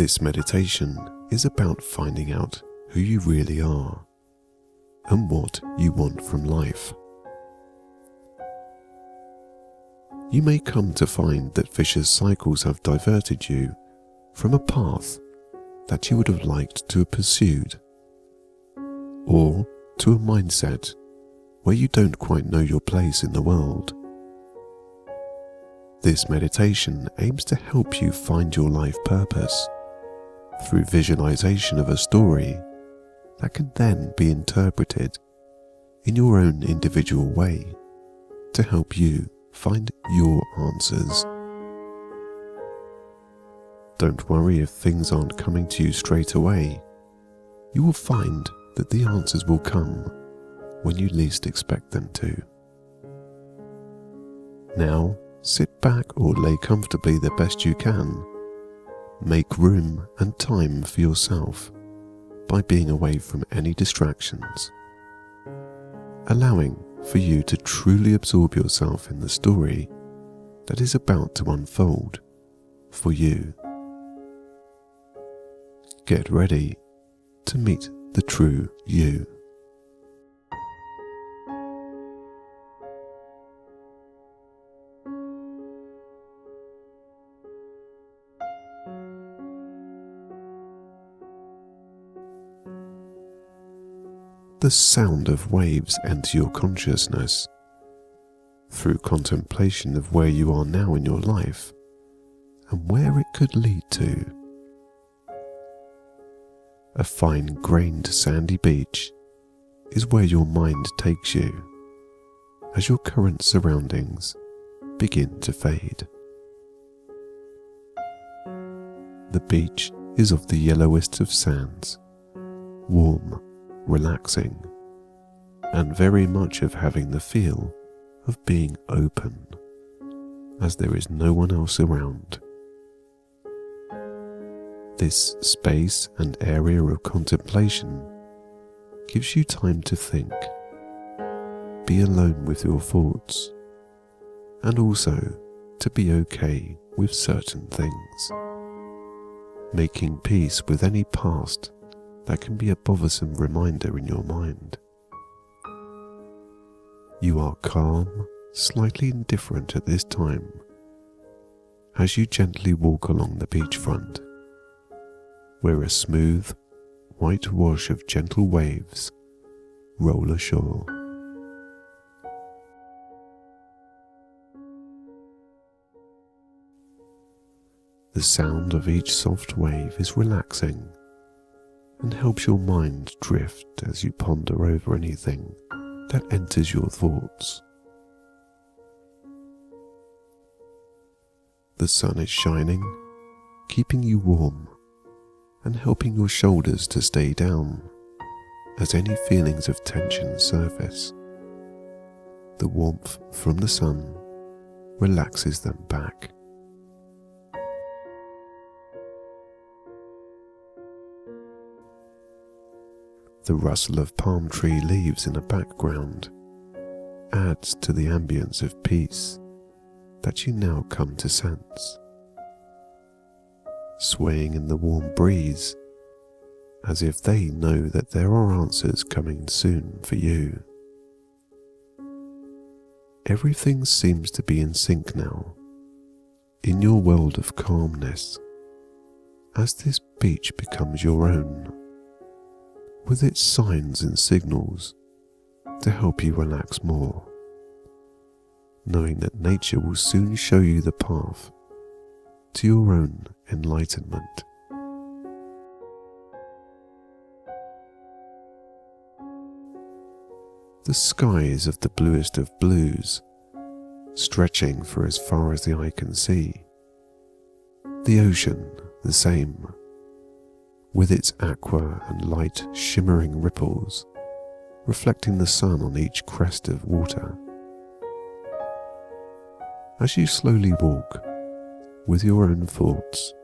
This meditation is about finding out who you really are and what you want from life. You may come to find that vicious cycles have diverted you from a path that you would have liked to have pursued, or to a mindset where you don't quite know your place in the world. This meditation aims to help you find your life purpose through visualization of a story that can then be interpreted in your own individual way to help you find your answers. Don't worry if things aren't coming to you straight away. You will find that the answers will come when you least expect them to. Now, sit back or lay comfortably the best you can. Make room and time for yourself by being away from any distractions, allowing for you to truly absorb yourself in the story that is about to unfold for you. Get ready to meet the true you. The sound of waves enter your consciousness through contemplation of where you are now in your life and where it could lead to. A fine-grained sandy beach is where your mind takes you as your current surroundings begin to fade. The beach is of the yellowest of sands, warm, relaxing, and very much of having the feel of being open, as there is no one else around. This space and area of contemplation gives you time to think, be alone with your thoughts, and also to be okay with certain things, making peace with any past that can be a bothersome reminder in your mind. You are calm, slightly indifferent at this time, as you gently walk along the beachfront, where a smooth, white wash of gentle waves roll ashore. The sound of each soft wave is relaxing and helps your mind drift as you ponder over anything that enters your thoughts. The sun is shining, keeping you warm and helping your shoulders to stay down as any feelings of tension surface. The warmth from the sun relaxes them back. The rustle of palm tree leaves in the background adds to the ambience of peace that you now come to sense, swaying in the warm breeze as if they know that there are answers coming soon for you. Everything seems to be in sync now, in your world of calmness, as this beach becomes your own, with its signs and signals to help you relax more, knowing that nature will soon show you the path to your own enlightenment. The sky is of the bluest of blues, stretching for as far as the eye can see. The ocean the same, with its aqua and light shimmering ripples, reflecting the sun on each crest of water. As you slowly walk, with your own thoughts,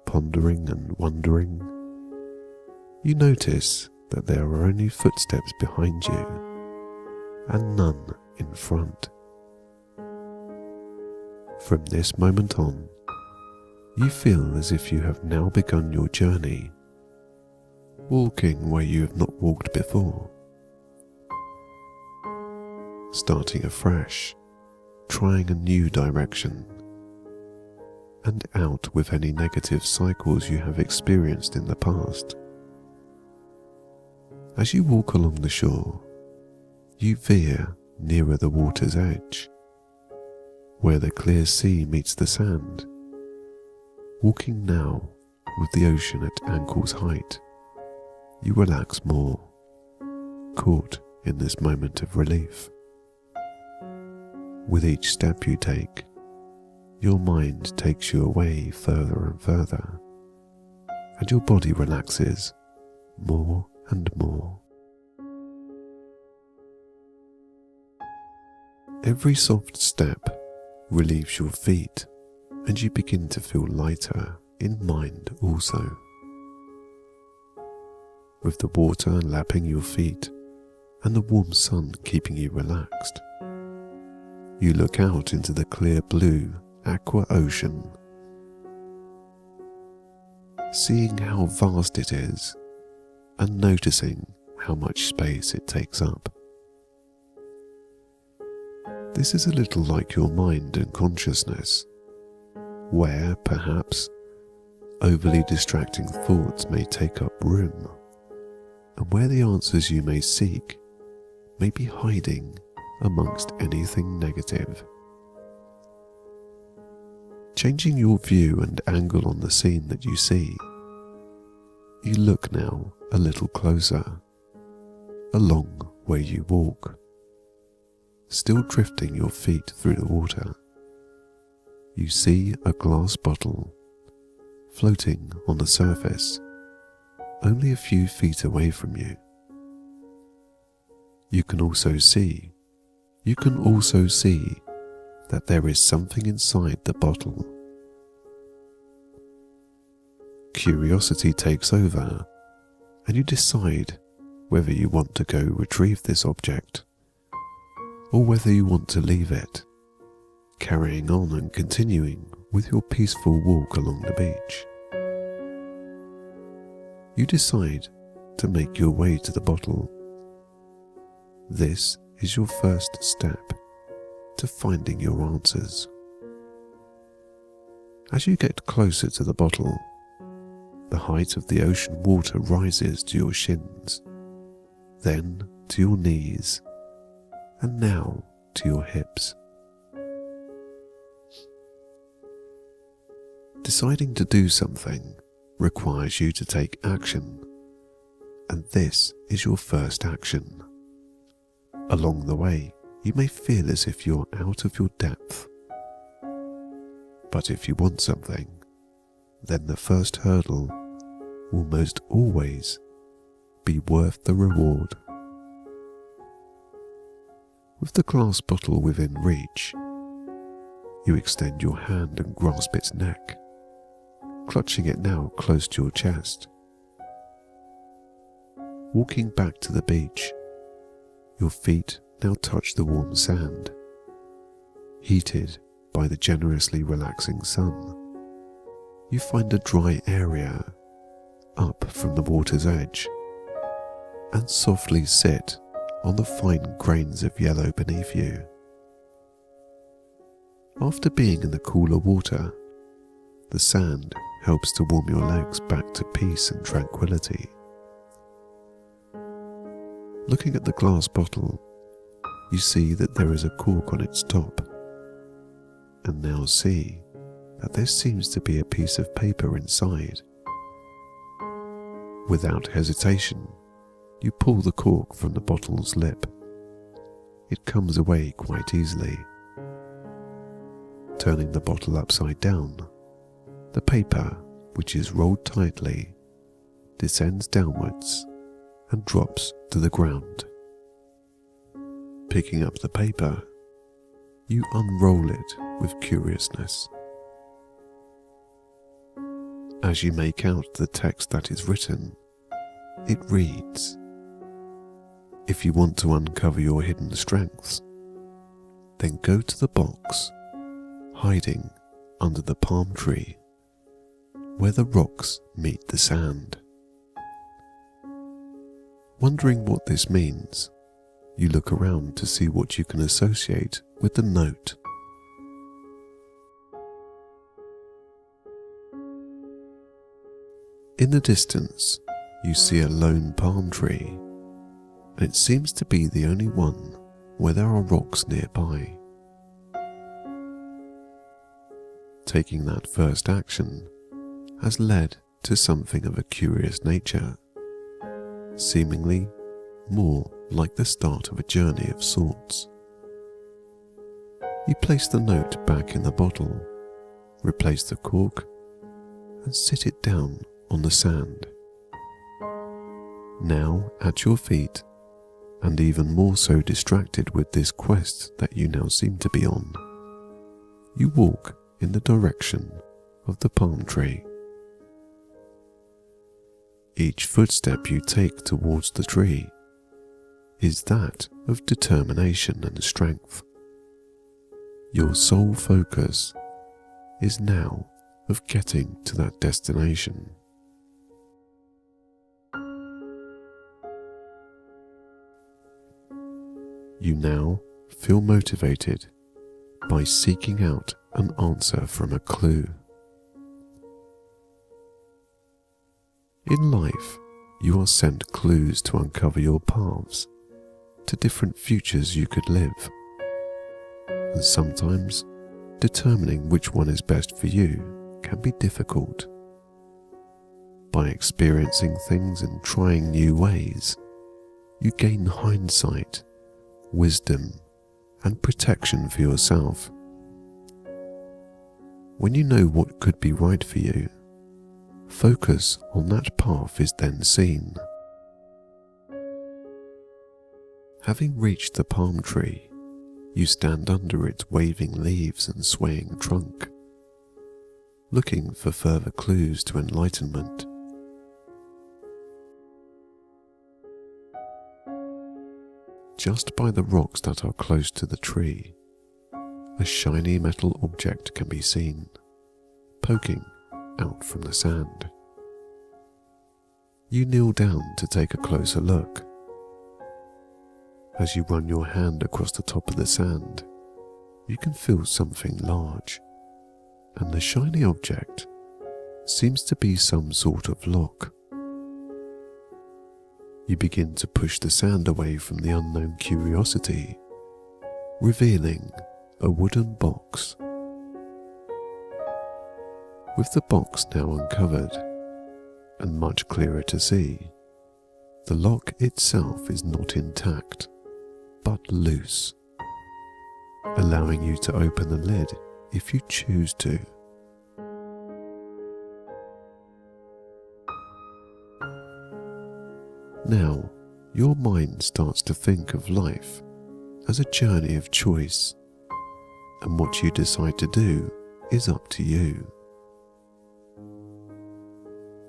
pondering and wondering, you notice that there are only footsteps behind you, and none in front. From this moment on, You feel as if you have now begun your journey, walking where you have not walked before, starting afresh, trying a new direction, and out with any negative cycles you have experienced in the past. As you walk along the shore, you veer nearer the water's edge, where the clear sea meets the sand. Walking now with the ocean at ankle's height, you relax more, caught in this moment of relief. With each step you take, your mind takes you away further and further, and your body relaxes more and more. Every soft step relieves your feet, and you begin to feel lighter in mind also. With the water lapping your feet and the warm sun keeping you relaxed, you look out into the clear blue aqua ocean, seeing how vast it is and noticing how much space it takes up. This is a little like your mind and consciousness, where perhaps overly distracting thoughts may take up room, and where the answers you may seek may be hiding amongst anything negative. Changing your view and angle on the scene that you see, you look now a little closer, along where you walk, still drifting your feet through the water. You see a glass bottle floating on the surface, only a few feet away from you. You can also see that there is something inside the bottle. Curiosity takes over, and you decide whether you want to go retrieve this object, or whether you want to leave it, carrying on and continuing with your peaceful walk along the beach. You decide to make your way to the bottle. This is your first step to finding your answers. As you get closer to the bottle, the height of the ocean water rises to your shins, then to your knees, and now to your hips. Deciding to do something requires you to take action, and this is your first action. Along the way, you may feel as if you're out of your depth. But if you want something, then the first hurdle will most always be worth the reward. With the glass bottle within reach, you extend your hand and grasp its neck, clutching it now close to your chest. Walking back to the beach, your feet now touch the warm sand, heated by the generously relaxing sun. You find a dry area up from the water's edge and softly sit on the fine grains of yellow beneath you. After being in the cooler water, the sand helps to warm your legs back to peace and tranquility. Looking at the glass bottle, you see that there is a cork on its top, and now see that there seems to be a piece of paper inside. Without hesitation, you pull the cork from the bottle's lip. It comes away quite easily. Turning the bottle upside down, the paper, which is rolled tightly, descends downwards and drops to the ground. Picking up the paper, you unroll it with curiousness. As you make out the text that is written, it reads, "If you want to uncover your hidden strengths, then go to the box hiding under the palm tree where the rocks meet the sand. Wondering what this means, you look around to see what you can associate with the note. In the distance, you see a lone palm tree, and it seems to be the only one where there are rocks nearby. Taking that first action has led to something of a curious nature, seemingly more like the start of a journey of sorts. You place the note back in the bottle, replace the cork, and sit it down on the sand. Now at your feet, and even more so distracted with this quest that you now seem to be on, you walk in the direction of the palm tree. Each footstep you take towards the tree is that of determination and strength. Your sole focus is now of getting to that destination. You now feel motivated by seeking out an answer from a clue. In life, you are sent clues to uncover your paths to different futures you could live, and sometimes determining which one is best for you can be difficult. By experiencing things and trying new ways, you gain hindsight, wisdom, and protection for yourself. When you know what could be right for you, focus on that path is then seen. Having reached the palm tree, you stand under its waving leaves and swaying trunk, looking for further clues to enlightenment. Just by the rocks that are close to the tree, a shiny metal object can be seen, poking out from the sand. You kneel down to take a closer look. As you run your hand across the top of the sand, you can feel something large, and the shiny object seems to be some sort of lock. You begin to push the sand away from the unknown curiosity, revealing a wooden box. With the box now uncovered and much clearer to see, the lock itself is not intact but loose, allowing you to open the lid if you choose to. Now, your mind starts to think of life as a journey of choice, and what you decide to do is up to you.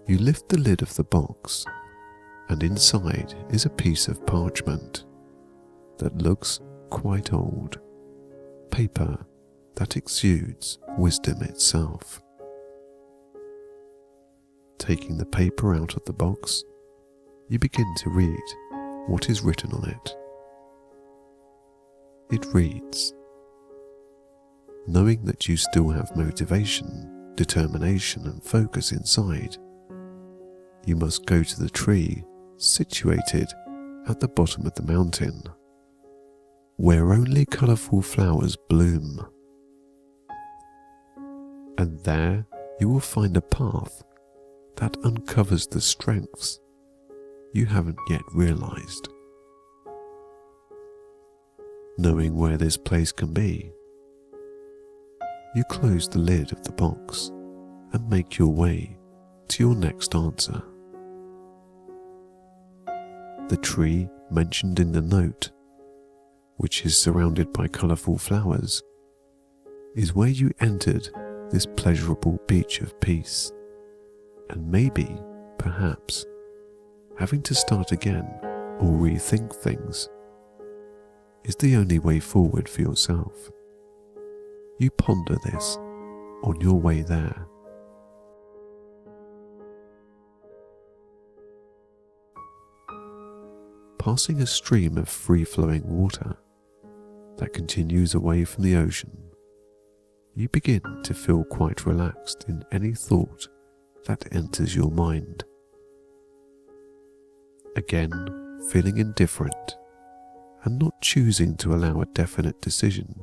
You lift the lid of the box, and inside is a piece of parchment that looks quite old, paper that exudes wisdom itself. Taking the paper out of the box, you begin to read what is written on it. It reads, "Knowing that you still have motivation, determination, and focus inside, you must go to the tree situated at the bottom of the mountain, where only colourful flowers bloom. And there you will find a path that uncovers the strengths you haven't yet realised. Knowing where this place can be, you close the lid of the box and make your way to your next answer. The tree mentioned in the note, which is surrounded by colourful flowers, is where you entered this pleasurable beach of peace, and maybe, perhaps, having to start again or rethink things is the only way forward for yourself. You ponder this on your way there. passing a stream of free-flowing water that continues away from the ocean. You begin to feel quite relaxed in any thought that enters your mind. Again, feeling indifferent and not choosing to allow a definite decision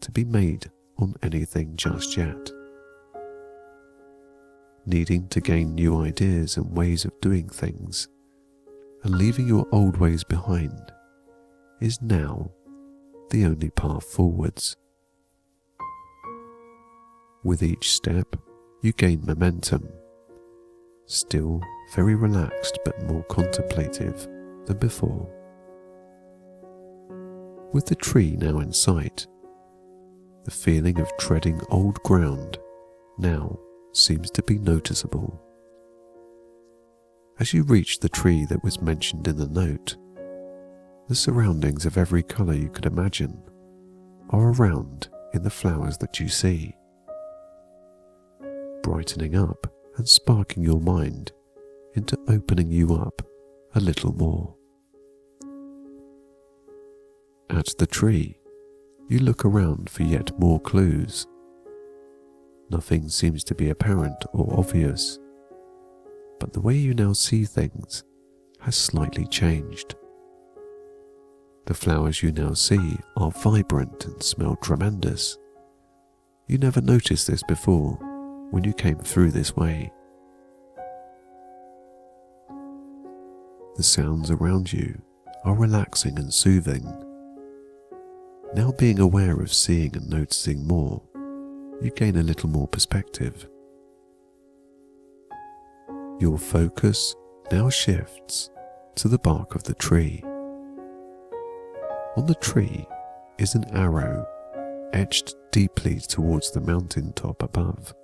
to be made on anything just yet. Needing to gain new ideas and ways of doing things, and leaving your old ways behind is now the only path forwards. With each step, you gain momentum, still very relaxed but more contemplative than before. With the tree now in sight, the feeling of treading old ground now seems to be noticeable. As you reach the tree that was mentioned in the note, the surroundings of every colour you could imagine are around in the flowers that you see, brightening up and sparking your mind into opening you up a little more. At the tree, you look around for yet more clues. Nothing seems to be apparent or obvious, but the way you now see things has slightly changed. The flowers you now see are vibrant and smell tremendous. You never noticed this before when you came through this way. The sounds around you are relaxing and soothing. Now being aware of seeing and noticing more, you gain a little more perspective. Your focus now shifts to the bark of the tree. On the tree is an arrow etched deeply towards the mountain top above,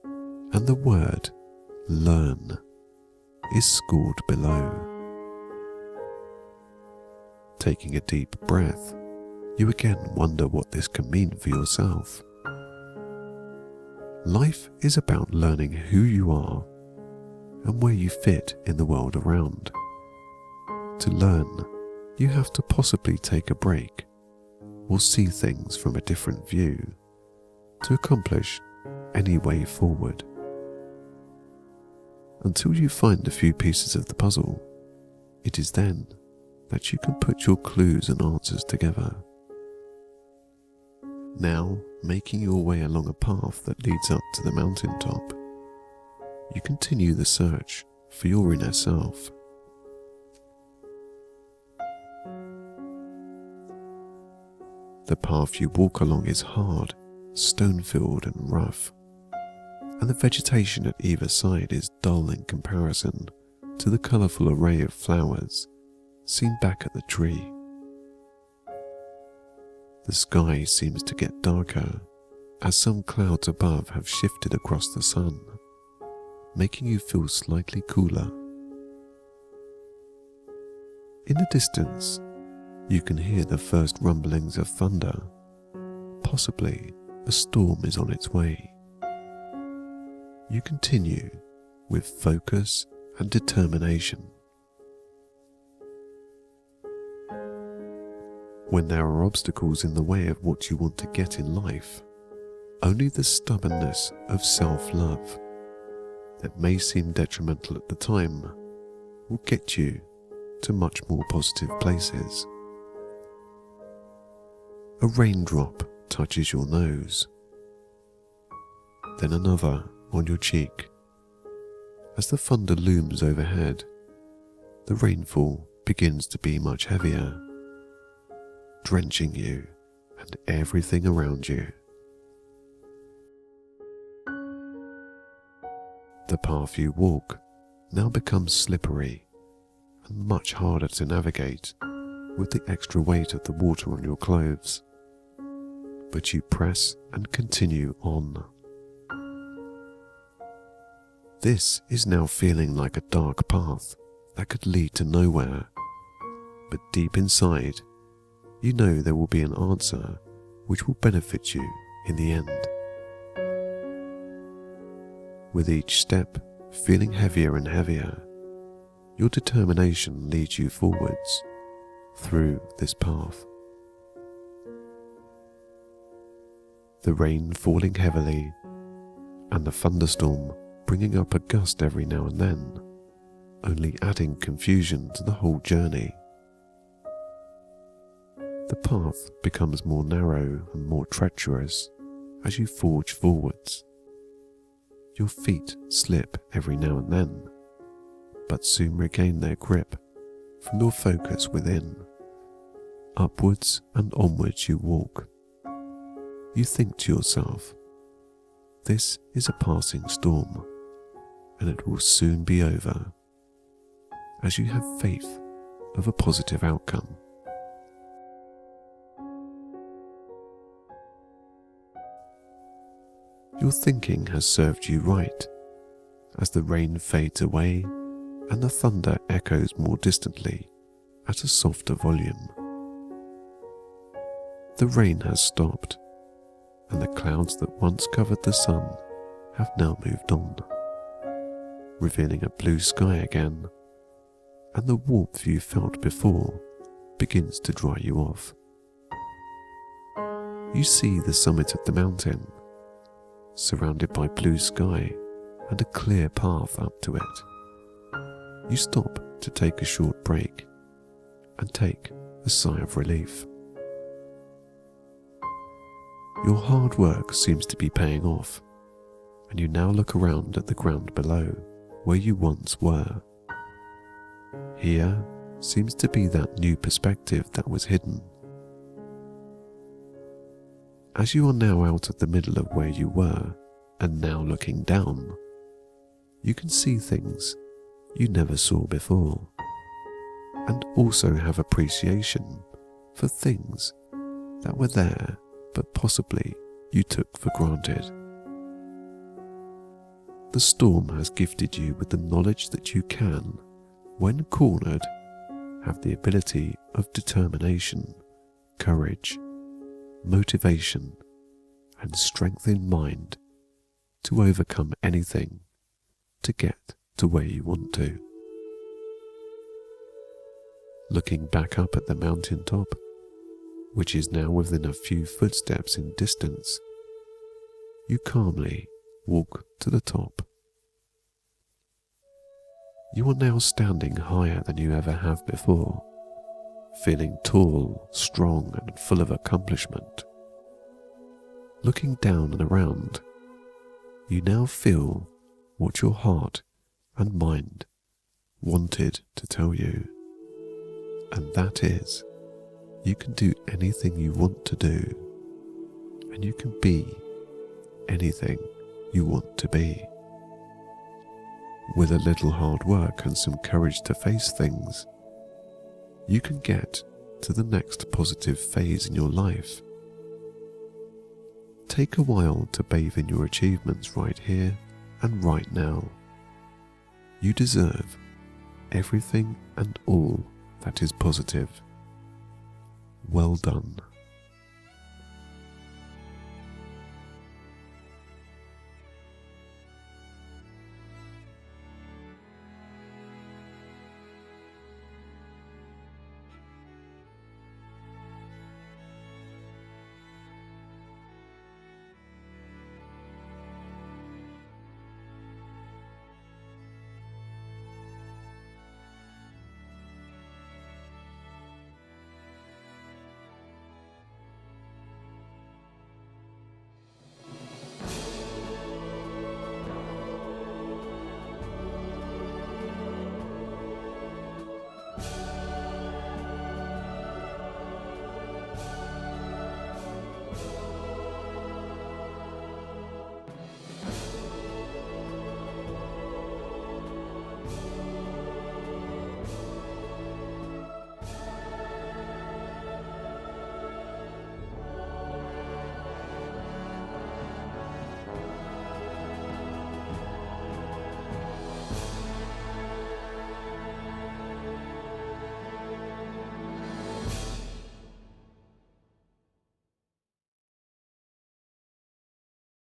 and the word learn is scored below. Taking a deep breath, you again wonder what this can mean for yourself. Life is about learning who you are and where you fit in the world around. To learn, you have to possibly take a break or see things from a different view to accomplish any way forward. Until you find a few pieces of the puzzle, it is then that you can put your clues and answers together. Now, making your way along a path that leads up to the mountaintop, you continue the search for your inner self. The path you walk along is hard, stone-filled and rough, and the vegetation at either side is dull in comparison to the colourful array of flowers seen back at the tree. The sky seems to get darker as some clouds above have shifted across the sun, making you feel slightly cooler. In the distance, you can hear the first rumblings of thunder. Possibly a storm is on its way. You continue with focus and determination. When there are obstacles in the way of what you want to get in life, only the stubbornness of self-love that may seem detrimental at the time will get you to much more positive places. A raindrop touches your nose, then another on your cheek. As the thunder looms overhead, the rainfall begins to be much heavier, drenching you and everything around you. The path you walk now becomes slippery and much harder to navigate with the extra weight of the water on your clothes, but you press and continue on. This is now feeling like a dark path that could lead to nowhere, but deep inside, you know there will be an answer which will benefit you in the end. With each step feeling heavier and heavier, Your determination leads you forwards through this path. The rain falling heavily and the thunderstorm bringing up a gust every now and then, only adding confusion to the whole journey. The path becomes more narrow and more treacherous as you forge forwards. Your feet slip every now and then, but soon regain their grip from your focus within. Upwards and onwards you walk. You think to yourself, this is a passing storm, and it will soon be over, as you have faith of a positive outcome. Your thinking has served you right, as the rain fades away and the thunder echoes more distantly at a softer volume. The rain has stopped, and the clouds that once covered the sun have now moved on, revealing a blue sky again, and the warmth you felt before begins to dry you off. You see the summit of the mountain, surrounded by blue sky and a clear path up to it. You stop to take a short break and take a sigh of relief. Your hard work seems to be paying off, and you now look around at the ground below where you once were. Here seems to be that new perspective that was hidden. As you are now out of the middle of where you were and now looking down, you can see things you never saw before, and also have appreciation for things that were there but possibly you took for granted. The storm has gifted you with the knowledge that you can, when cornered, have the ability of determination, courage, motivation, and strength in mind to overcome anything to get to where you want to. Looking back up at the mountain top, which is now within a few footsteps in distance, you calmly walk to the top. You are now standing higher than you ever have before, feeling tall, strong, and full of accomplishment. Looking down and around, you now feel what your heart and mind wanted to tell you, and that is, you can do anything you want to do, and you can be anything you want to be. With a little hard work and some courage to face things, you can get to the next positive phase in your life. Take a while to bathe in your achievements right here and right now. You deserve everything and all that is positive. Well done.